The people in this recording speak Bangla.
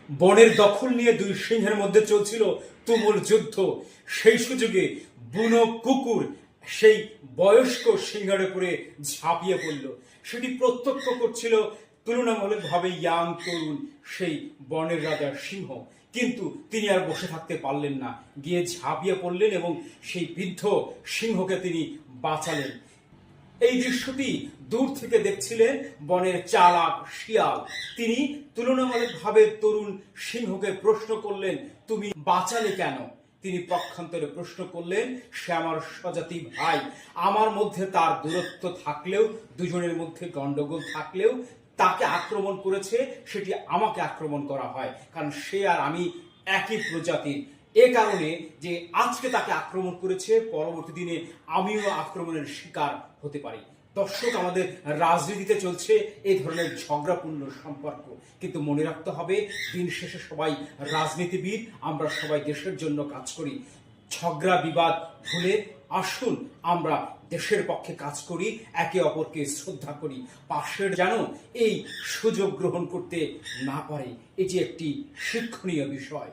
বনের দখল নিয়ে দুই সিংহের মধ্যে চলছিল তুমুল যুদ্ধ। সেই সুযোগে বুনো কুকুর সেই বয়স্ক সিংহের উপরে ঝাঁপিয়ে পড়ল। সেটি প্রত্যক্ষ করছিল তুলনামূলকভাবে ইয়াং তরুণ সেই বনের রাজা সিংহ। কিন্তু তিনি আর বসে থাকতে পারলেন না, গিয়ে ঝাঁপিয়ে পড়লেন এবং সেই বৃদ্ধ সিংহকে তিনি বাঁচালেন। এই দৃশ্যটি দূর থেকে দেখছিলেন বনের চালাক শিয়াল। তিনি তুলনামূলকভাবে তরুণ সিংহকে প্রশ্ন করলেন, তুমি বাঁচালে কেন? তিনি পক্ষান্তরে প্রশ্ন করলেন, সে আমার স্বজাতি ভাই। আমার মধ্যে তার দূরত্ব থাকলেও, দুজনের মধ্যে গন্ডগোল থাকলেও তাকে আক্রমণ করেছে, সেটি আমাকে আক্রমণ করা হয়, কারণ সে আর আমি একই প্রজাতির। এ কারণে যে আজকে তাকে আক্রমণ করেছে, পরবর্তী দিনে আমিও আক্রমণের শিকার হতে পারি। দর্শক, আমাদের রাজনীতিতে চলছে এই ধরনের ঝগড়াপূর্ণ সম্পর্ক, কিন্তু মনে রাখতে হবে দিন শেষে সবাই রাজনীতিবিদ, আমরা সবাই দেশের জন্য কাজ করি। ঝগড়া বিবাদ ভুলে আসুন আমরা দেশের পক্ষে কাজ করি, একে অপরকে শ্রদ্ধা করি, পাশের যেন এই সুযোগ গ্রহণ করতে না পারে। এটি একটি শিক্ষণীয় বিষয়।